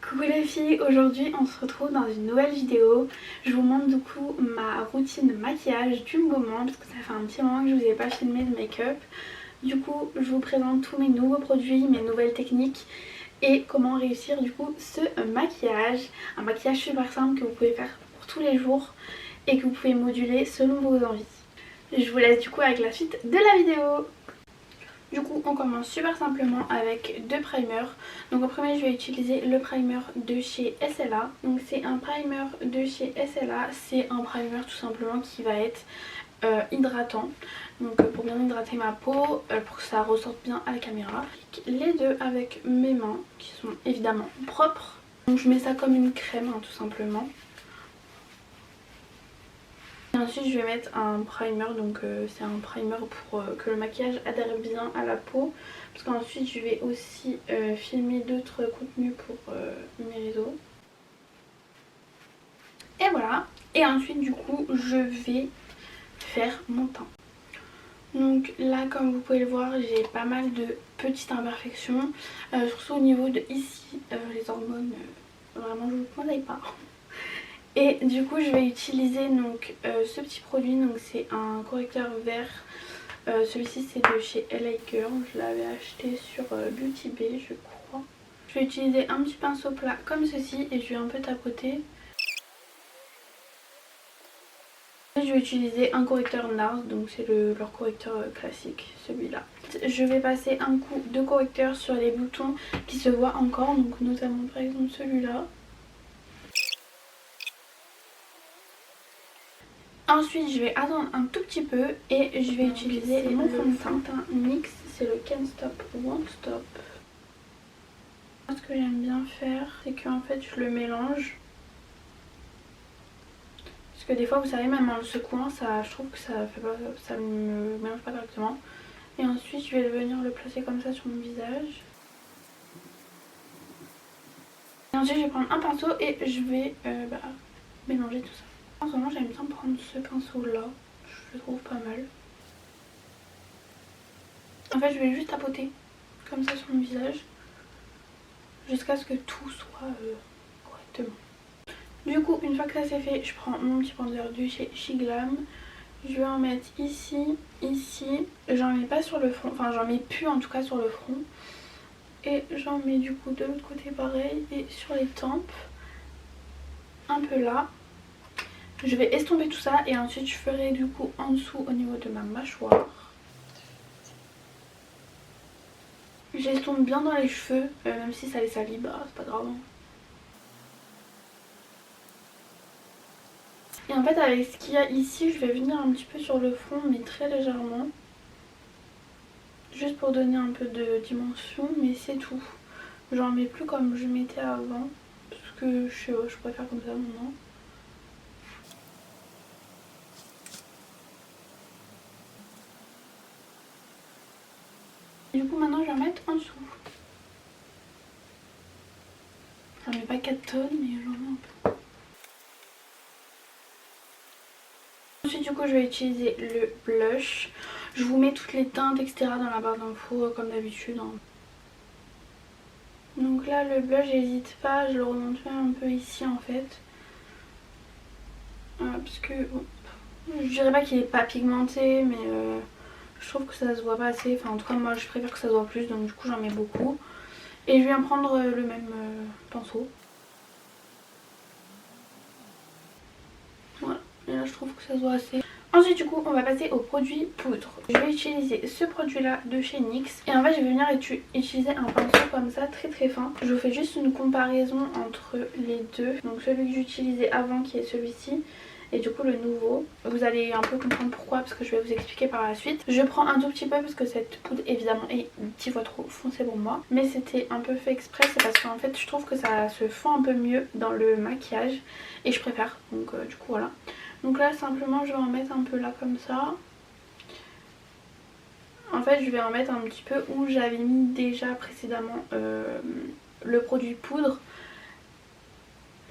Coucou les filles, aujourd'hui on se retrouve dans une nouvelle vidéo. Je vous montre du coup ma routine de maquillage du moment parce que ça fait un petit moment que je vous ai pas filmé de make-up. Du coup je vous présente tous mes nouveaux produits, mes nouvelles techniques et comment réussir du coup ce maquillage. Un maquillage super simple que vous pouvez faire pour tous les jours et que vous pouvez moduler selon vos envies. Je vous laisse du coup avec la suite de la vidéo. Du coup on commence super simplement avec deux primers. Donc en premier je vais utiliser le primer de chez SLA. Donc c'est un primer de chez SLA, c'est un primer tout simplement qui va être hydratant. Donc pour bien hydrater ma peau, pour que ça ressorte bien à la caméra. Les deux avec mes mains qui sont évidemment propres. Donc je mets ça comme une crème tout simplement. Et ensuite je vais mettre un primer, donc c'est un primer pour que le maquillage adhère bien à la peau. Parce qu'ensuite je vais aussi filmer d'autres contenus pour mes réseaux. Et voilà. Et ensuite du coup je vais faire mon teint. Donc là comme vous pouvez le voir j'ai pas mal de petites imperfections. Surtout au niveau de ici, les hormones, vraiment je vous le conseille pas. Et du coup je vais utiliser donc ce petit produit, donc c'est un correcteur vert. Celui-ci c'est de chez LA Girl, je l'avais acheté sur Beauty Bay je crois. Je vais utiliser un petit pinceau plat comme ceci et je vais un peu tapoter. Je vais utiliser un correcteur NARS, donc c'est leur correcteur classique, celui-là. Je vais passer un coup de correcteur sur les boutons qui se voient encore, donc notamment par exemple celui-là. Ensuite je vais attendre un tout petit peu et je vais utiliser mon fond de teint NYX, c'est le Can't Stop Won't Stop. Ce que j'aime bien faire c'est qu'en fait je le mélange. Parce que des fois vous savez même en le secouant je trouve que ça fait pas, ça me mélange pas correctement. Et ensuite je vais venir le placer comme ça sur mon visage. Et ensuite je vais prendre un pinceau et je vais mélanger tout ça. En ce moment j'aime bien prendre ce pinceau là, je le trouve pas mal. En fait je vais juste tapoter comme ça sur mon visage jusqu'à ce que tout soit correctement. Du coup une fois que ça c'est fait, je prends mon petit bronzer de chez Shiglam. Je vais en mettre ici, ici. J'en mets pas sur le front, enfin j'en mets plus en tout cas sur le front. Et j'en mets du coup de l'autre côté pareil et sur les tempes. Un peu là. Je vais estomper tout ça et ensuite je ferai du coup en dessous au niveau de ma mâchoire. J'estompe bien dans les cheveux, même si ça les salit, bah c'est pas grave. Et en fait avec ce qu'il y a ici, je vais venir un petit peu sur le front mais très légèrement. Juste pour donner un peu de dimension, mais c'est tout. J'en mets plus comme je mettais avant, parce que je préfère comme ça maintenant. Du coup maintenant je vais en mettre en dessous. J'en mets pas 4 tonnes mais j'en mets un peu. Ensuite du coup je vais utiliser le blush. Je vous mets toutes les teintes etc dans la barre d'infos comme d'habitude. Donc là le blush j'hésite pas, je le remonte même un peu ici en fait. Parce que bon, je dirais pas qu'il est pas pigmenté mais je trouve que ça se voit pas assez. Enfin en tout cas moi je préfère que ça se voit plus, donc du coup j'en mets beaucoup. Et je viens prendre le même pinceau. Voilà, et là je trouve que ça se voit assez. Ensuite du coup on va passer au produit poudre. Je vais utiliser ce produit là de chez NYX. Et en fait je vais venir utiliser un pinceau comme ça très très fin. Je vous fais juste une comparaison entre les deux. Donc celui que j'utilisais avant qui est celui-ci. Et du coup le nouveau, vous allez un peu comprendre pourquoi parce que je vais vous expliquer par la suite. Je prends un tout petit peu parce que cette poudre évidemment est un petit peu trop foncée pour moi. Mais c'était un peu fait exprès, c'est parce qu'en fait je trouve que ça se fond un peu mieux dans le maquillage. Et je préfère, donc du coup voilà. Donc là simplement je vais en mettre un peu là comme ça. En fait je vais en mettre un petit peu où j'avais mis déjà précédemment le produit poudre.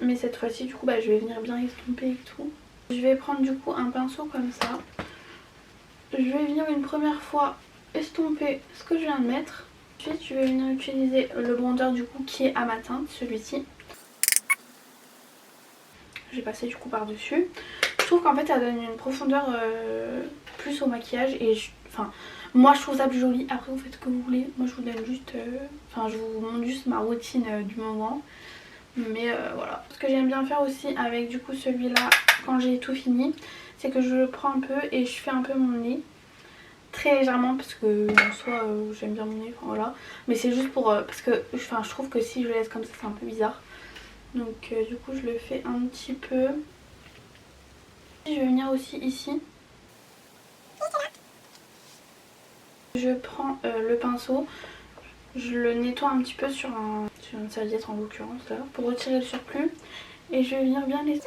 Mais cette fois-ci du coup je vais venir bien estomper et tout. Je vais prendre du coup un pinceau comme ça. Je vais venir une première fois estomper ce que je viens de mettre. Ensuite je vais venir utiliser le bronzer du coup qui est à ma teinte, celui-ci. j'ai passé du coup par dessus. Je trouve qu'en fait ça donne une profondeur plus au maquillage et enfin moi je trouve ça plus joli. Après vous faites ce que vous voulez, moi je vous donne juste, enfin je vous montre juste ma routine du moment. Mais voilà. Ce que j'aime bien faire aussi avec du coup celui-là quand j'ai tout fini, c'est que je le prends un peu et je fais un peu mon nez. Très légèrement parce que en soi j'aime bien mon nez, enfin voilà. Mais c'est juste pour, parce que enfin, je trouve que si je le laisse comme ça c'est un peu bizarre. Donc du coup je le fais un petit peu. Je vais venir aussi ici. Je prends le pinceau. Je le nettoie un petit peu sur une serviette en l'occurrence là, pour retirer le surplus. Et je vais venir bien les...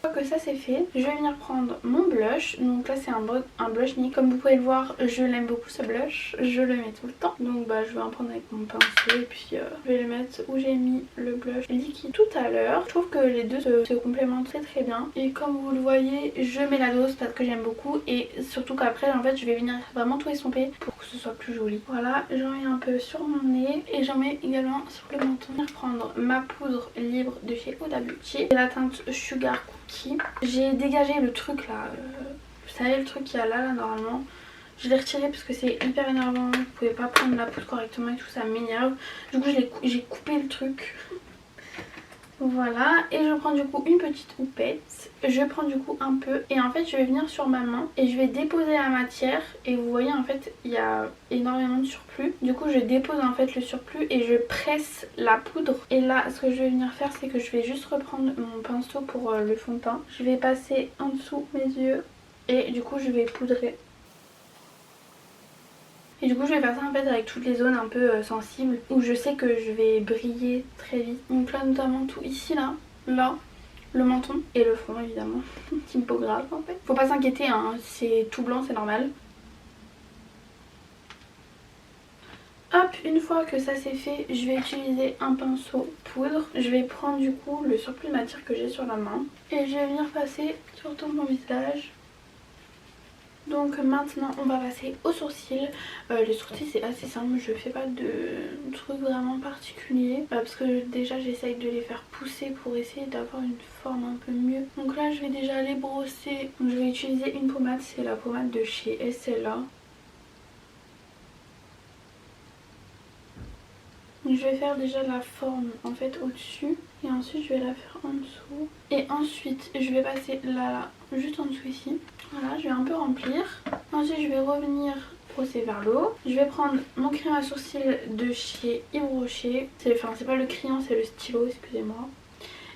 Une fois que ça c'est fait, je vais venir prendre mon blush. Donc là c'est un blush nude. Comme vous pouvez le voir, je l'aime beaucoup ce blush. Je le mets tout le temps. Donc bah je vais en prendre avec mon pinceau et puis je vais le mettre où j'ai mis le blush liquide tout à l'heure. Je trouve que les deux se complémentent très bien. Et comme vous le voyez, je mets la dose parce que j'aime beaucoup. Et surtout qu'après en fait je vais venir vraiment tout estomper pour que ce soit plus joli. Voilà, j'en mets un peu sur mon nez et j'en mets également sur le menton. Je vais prendre ma poudre libre de chez Huda Beauty. C'est la teinte Sugar Cookie. J'ai dégagé le truc là, vous savez le truc qu'il y a là normalement. Je l'ai retiré parce que c'est hyper énervant, vous pouvez pas prendre la poudre correctement et tout, ça m'énerve. Du coup j'ai coupé le truc. Voilà, et je prends du coup une petite houppette, je prends du coup un peu et en fait je vais venir sur ma main et je vais déposer la matière et vous voyez en fait il y a énormément de surplus. Du coup je dépose en fait le surplus et je presse la poudre et là ce que je vais venir faire c'est que je vais juste reprendre mon pinceau pour le fond de teint. Je vais passer en dessous mes yeux et du coup je vais poudrer. Et du coup je vais faire ça en fait avec toutes les zones un peu sensibles où je sais que je vais briller très vite. Donc là notamment tout ici là, le menton et le front évidemment. Team peau grave en fait. Faut pas s'inquiéter hein, c'est tout blanc, c'est normal. Hop, une fois que ça c'est fait, je vais utiliser un pinceau poudre. Je vais prendre du coup le surplus de matière que j'ai sur la main et je vais venir passer sur tout mon visage. Donc maintenant on va passer aux sourcils. Les sourcils c'est assez simple, je fais pas de trucs vraiment particuliers parce que déjà j'essaye de les faire pousser pour essayer d'avoir une forme un peu mieux. Donc là je vais déjà les brosser. Donc, je vais utiliser une pommade, c'est la pommade de chez SLA. Je vais faire déjà la forme en fait au dessus et ensuite je vais la faire en dessous et ensuite je vais passer là juste en dessous ici. Voilà, je vais un peu remplir. Ensuite je vais revenir brosser vers le haut. Je vais prendre mon crayon à sourcils de chez Yves Rocher. Enfin c'est pas le crayon, c'est le stylo, excusez-moi.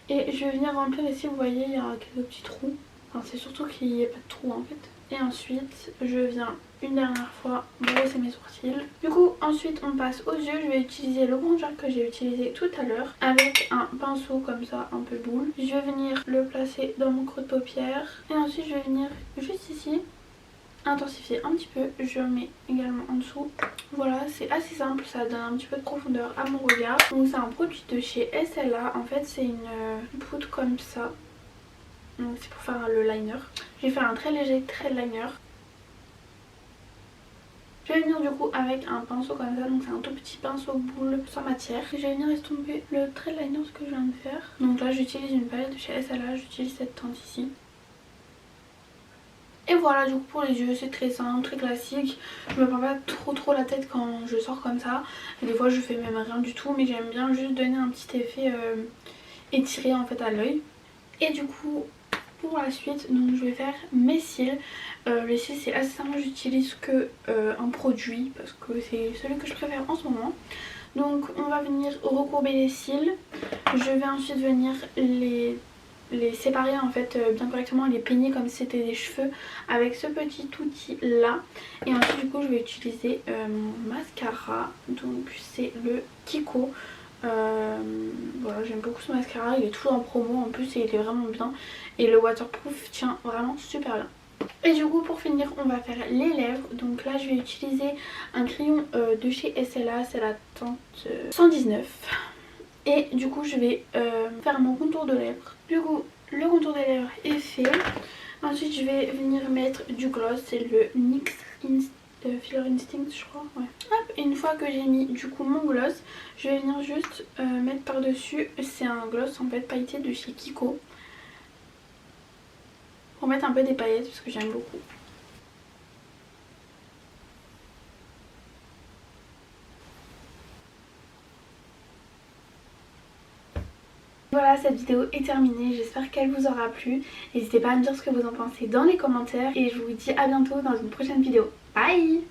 Et je vais venir remplir ici, vous voyez il y a quelques petits trous. Enfin c'est surtout qu'il n'y ait pas de trous en fait. Et ensuite je viens une dernière fois brosser mes sourcils. Du coup ensuite on passe aux yeux. Je vais utiliser le bronzer que j'ai utilisé tout à l'heure avec un pinceau comme ça un peu boule. Je vais venir le placer dans mon creux de paupière et ensuite je vais venir juste ici intensifier un petit peu. Je mets également en dessous. Voilà, c'est assez simple, ça donne un petit peu de profondeur à mon regard. Donc c'est un produit de chez SLA. En fait c'est une poudre comme ça. Donc c'est pour faire le liner. Je vais faire un très léger trait de liner. Je vais venir du coup avec un pinceau comme ça, donc c'est un tout petit pinceau boule sans matière. Et je vais venir estomper le trait de liner, ce que je viens de faire. Donc là j'utilise une palette de chez SLA, j'utilise cette teinte ici. Et voilà, du coup pour les yeux c'est très simple, très classique. Je me prends pas trop la tête quand je sors comme ça. Et des fois je fais même rien du tout, mais j'aime bien juste donner un petit effet étiré en fait à l'œil. Et du coup pour la suite, donc je vais faire mes cils. Les cils c'est assez simple, j'utilise que un produit parce que c'est celui que je préfère en ce moment. Donc on va venir recourber les cils. Je vais ensuite venir les séparer en fait bien correctement, les peigner comme si c'était des cheveux avec ce petit outil là. Et ensuite du coup je vais utiliser mon mascara, donc c'est le Kiko. Voilà, j'aime beaucoup ce mascara, il est toujours en promo en plus et il est vraiment bien. Et le waterproof tient vraiment super bien. Et du coup pour finir on va faire les lèvres. Donc là je vais utiliser un crayon de chez SLA, c'est la teinte 119. Et du coup je vais faire mon contour de lèvres. Du coup le contour des lèvres est fait. Ensuite je vais venir mettre du gloss, c'est le NYX Filler Instinct je crois, ouais. Hop, et une fois que j'ai mis du coup mon gloss, je vais venir juste mettre par dessus, c'est un gloss en fait pailleté de chez Kiko. Pour mettre un peu des paillettes parce que j'aime beaucoup. Voilà, cette vidéo est terminée, j'espère qu'elle vous aura plu. N'hésitez pas à me dire ce que vous en pensez dans les commentaires et je vous dis à bientôt dans une prochaine vidéo. Bye!